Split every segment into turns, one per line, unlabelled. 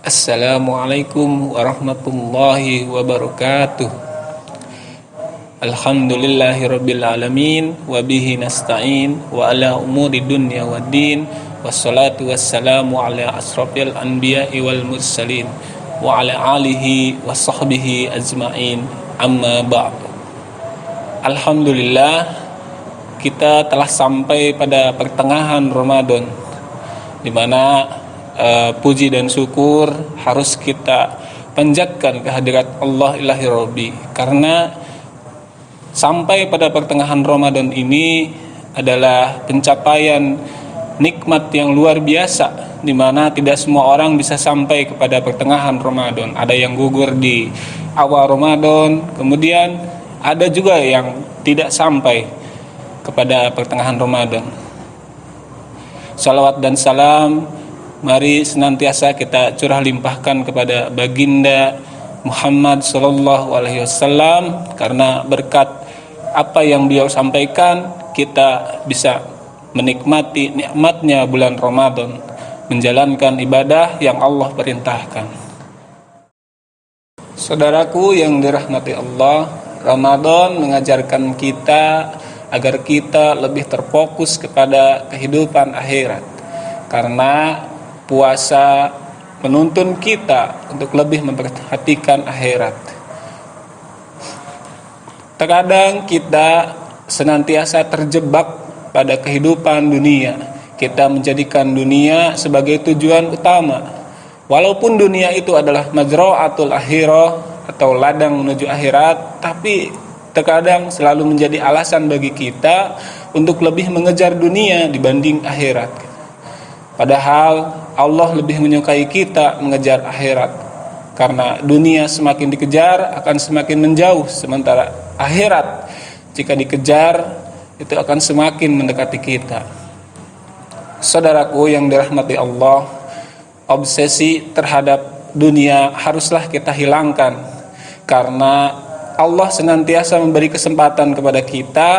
Assalamualaikum warahmatullahi wabarakatuh. Alhamdulillahirabbil alamin wa bihi nasta'in wa ala umuri dunya waddin wassalatu wassalamu ala asrofil anbiya'i wal mursalin wa ala alihi wa sahbihi ajma'in, amma ba'du. Alhamdulillah, kita telah sampai pada pertengahan Ramadan, di mana puji dan syukur harus kita panjatkan kehadirat Allah ilahi Rabbi, karena sampai pada pertengahan Ramadan ini adalah pencapaian nikmat yang luar biasa, di mana tidak semua orang bisa sampai kepada pertengahan Ramadan. Ada yang gugur di awal Ramadan, kemudian ada juga yang tidak sampai kepada pertengahan Ramadan. Salawat dan salam mari senantiasa kita curah limpahkan kepada baginda Muhammad sallallahu alaihi wasallam, karena berkat apa yang beliau sampaikan kita bisa menikmati nikmatnya bulan Ramadan, menjalankan ibadah yang Allah perintahkan. Saudaraku yang dirahmati Allah, Ramadan mengajarkan kita agar kita lebih terfokus kepada kehidupan akhirat, karena puasa menuntun kita untuk lebih memperhatikan akhirat. Terkadang kita senantiasa terjebak pada kehidupan dunia. Kita menjadikan dunia sebagai tujuan utama. Walaupun dunia itu adalah majra'atul akhirah atau ladang menuju akhirat, tapi terkadang selalu menjadi alasan bagi kita untuk lebih mengejar dunia dibanding akhirat. Padahal Allah lebih menyukai kita mengejar akhirat, karena dunia semakin dikejar akan semakin menjauh, sementara akhirat jika dikejar itu akan semakin mendekati kita. Saudaraku yang dirahmati Allah, obsesi terhadap dunia haruslah kita hilangkan, karena Allah senantiasa memberi kesempatan kepada kita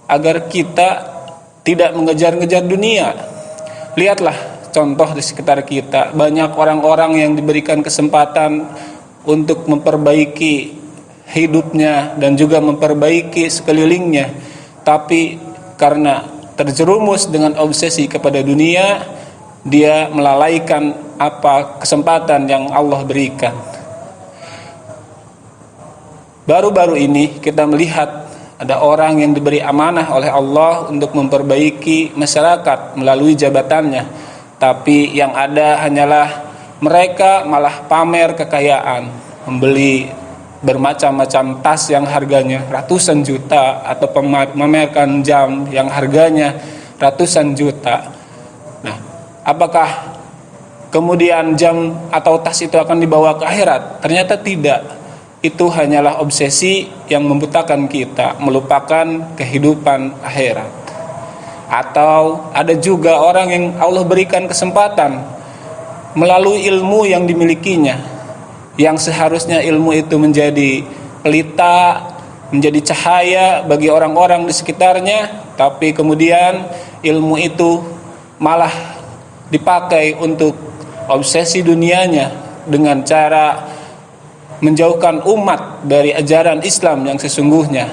agar kita tidak mengejar-ngejar dunia. Lihatlah contoh di sekitar kita, banyak orang-orang yang diberikan kesempatan untuk memperbaiki hidupnya dan juga memperbaiki sekelilingnya, tapi karena terjerumus dengan obsesi kepada dunia, dia melalaikan apa kesempatan yang Allah berikan. Baru-baru ini kita melihat ada orang yang diberi amanah oleh Allah untuk memperbaiki masyarakat melalui jabatannya, tapi yang ada hanyalah mereka malah pamer kekayaan, membeli bermacam-macam tas yang harganya ratusan juta, atau memamerkan jam yang harganya ratusan juta. Nah, apakah kemudian jam atau tas itu akan dibawa ke akhirat? Ternyata tidak. Itu hanyalah obsesi yang membutakan kita, melupakan kehidupan akhirat. Atau ada juga orang yang Allah berikan kesempatan melalui ilmu yang dimilikinya, yang seharusnya ilmu itu menjadi pelita, menjadi cahaya bagi orang-orang di sekitarnya, tapi kemudian ilmu itu malah dipakai untuk obsesi dunianya dengan cara menjauhkan umat dari ajaran Islam yang sesungguhnya.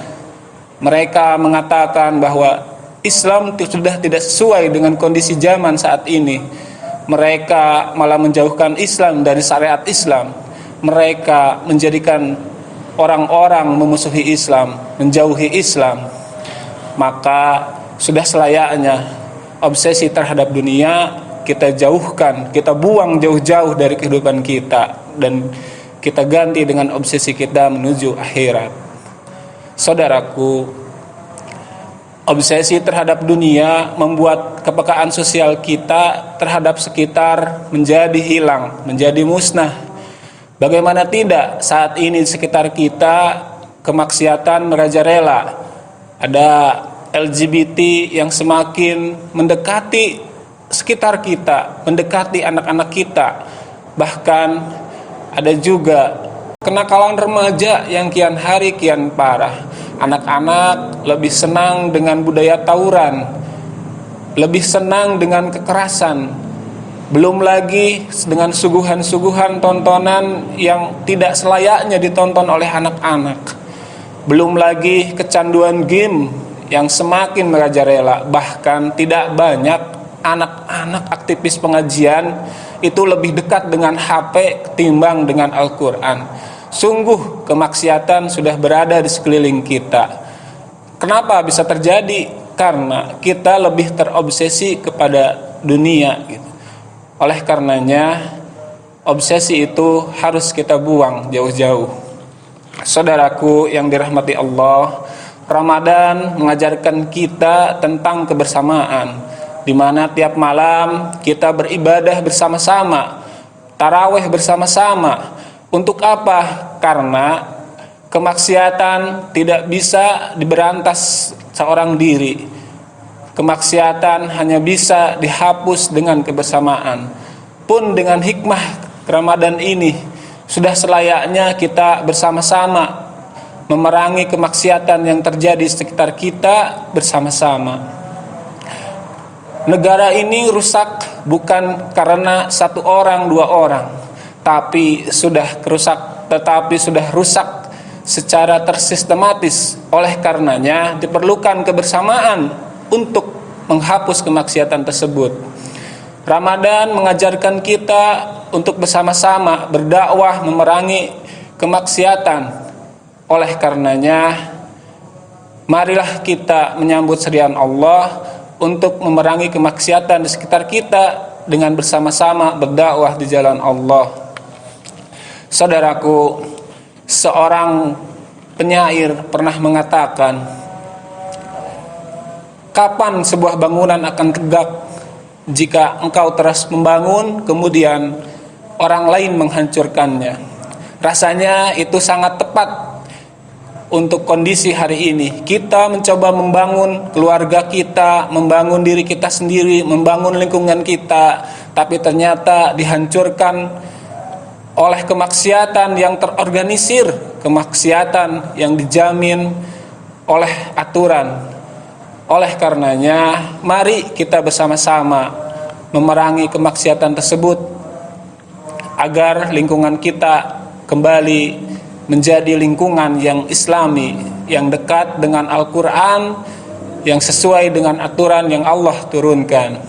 Mereka mengatakan bahwa Islam sudah tidak sesuai dengan kondisi zaman saat ini. Mereka malah menjauhkan Islam dari syariat Islam. Mereka menjadikan orang-orang memusuhi Islam, menjauhi Islam. Maka sudah selayaknya obsesi terhadap dunia kita jauhkan, kita buang jauh-jauh dari kehidupan kita, dan kita ganti dengan obsesi kita menuju akhirat. Saudaraku, obsesi terhadap dunia membuat kepekaan sosial kita terhadap sekitar menjadi hilang, menjadi musnah. Bagaimana tidak, saat ini di sekitar kita kemaksiatan merajalela. Ada LGBT yang semakin mendekati sekitar kita, mendekati anak-anak kita. Bahkan ada juga kenakalan remaja yang kian hari kian parah. Anak-anak lebih senang dengan budaya tawuran, lebih senang dengan kekerasan, Belum lagi dengan suguhan-suguhan tontonan yang tidak selayaknya ditonton oleh anak-anak. Belum lagi kecanduan game yang semakin merajalela. Bahkan tidak banyak anak-anak aktivis pengajian itu lebih dekat dengan HP ketimbang dengan Al-Quran. Sungguh kemaksiatan sudah berada di sekeliling kita. Kenapa bisa terjadi? Karena kita lebih terobsesi kepada dunia gitu. Oleh karenanya, obsesi itu harus kita buang jauh-jauh. Saudaraku yang dirahmati Allah, Ramadan mengajarkan kita tentang kebersamaan, di mana tiap malam kita beribadah bersama-sama, tarawih bersama-sama. Untuk apa? Karena kemaksiatan tidak bisa diberantas seorang diri. Kemaksiatan hanya bisa dihapus dengan kebersamaan. Pun dengan hikmah Ramadan ini, sudah selayaknya kita bersama-sama memerangi kemaksiatan yang terjadi di sekitar kita bersama-sama. Negara ini rusak bukan karena satu orang, dua orang, tetapi sudah rusak secara tersistematis. Oleh karenanya diperlukan kebersamaan untuk menghapus kemaksiatan tersebut. Ramadan mengajarkan kita untuk bersama-sama berdakwah memerangi kemaksiatan. Oleh karenanya, marilah kita menyambut serian Allah untuk memerangi kemaksiatan di sekitar kita dengan bersama-sama berdakwah di jalan Allah. Saudaraku, seorang penyair pernah mengatakan, kapan sebuah bangunan akan tegak jika engkau terus membangun kemudian orang lain menghancurkannya? Rasanya itu sangat tepat untuk kondisi hari ini. Kita mencoba membangun keluarga kita, membangun diri kita sendiri, membangun lingkungan kita, tapi ternyata dihancurkan oleh kemaksiatan yang terorganisir, kemaksiatan yang dijamin oleh aturan. Oleh karenanya, mari kita bersama-sama memerangi kemaksiatan tersebut agar lingkungan kita kembali menjadi lingkungan yang islami, yang dekat dengan Al-Quran, yang sesuai dengan aturan yang Allah turunkan.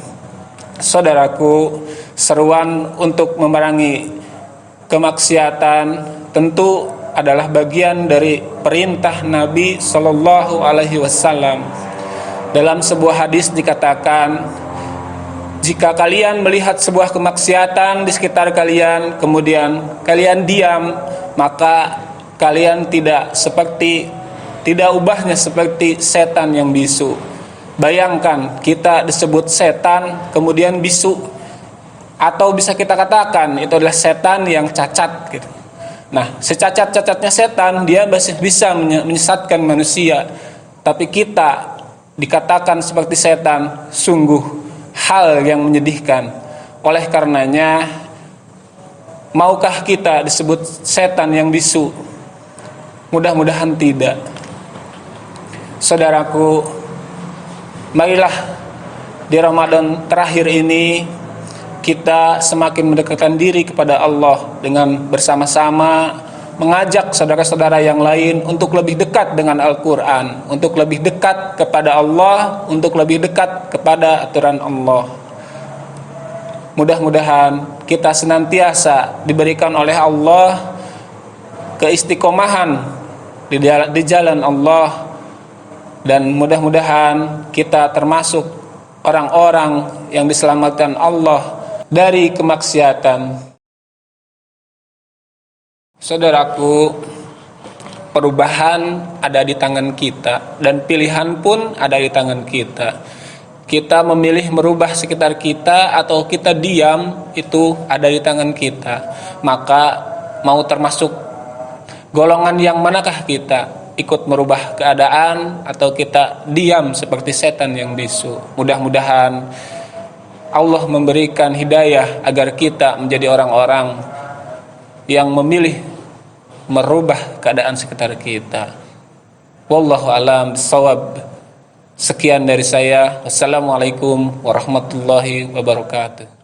Saudaraku, seruan untuk memerangi kemaksiatan tentu adalah bagian dari perintah Nabi Shallallahu Alaihi Wasallam. Dalam sebuah hadis dikatakan, jika kalian melihat sebuah kemaksiatan di sekitar kalian, kemudian kalian diam, maka kalian tidak ubahnya seperti setan yang bisu. Bayangkan kita disebut setan kemudian bisu, atau bisa kita katakan itu adalah setan yang cacat gitu. Nah, secacat-cacatnya setan, dia masih bisa menyesatkan manusia, tapi kita dikatakan seperti setan, sungguh hal yang menyedihkan. Oleh karenanya, maukah kita disebut setan yang bisu? Mudah-mudahan tidak. Saudaraku, marilah di Ramadan terakhir ini kita semakin mendekatkan diri kepada Allah dengan bersama-sama mengajak saudara-saudara yang lain untuk lebih dekat dengan Al-Quran, untuk lebih dekat kepada Allah, untuk lebih dekat kepada aturan Allah. Mudah-mudahan kita senantiasa diberikan oleh Allah keistiqomahan di jalan Allah, dan mudah-mudahan kita termasuk orang-orang yang diselamatkan Allah dari kemaksiatan. Saudaraku, perubahan ada di tangan kita dan pilihan pun ada di tangan kita. Kita memilih merubah sekitar kita atau kita diam, itu ada di tangan kita. Maka mau termasuk golongan yang manakah kita? Ikut merubah keadaan atau kita diam seperti setan yang bisu? Mudah-mudahan Allah memberikan hidayah agar kita menjadi orang-orang yang memilih merubah keadaan sekitar kita. Wallahu a'lam bishawab. Sekian dari saya. Wassalamualaikum warahmatullahi wabarakatuh.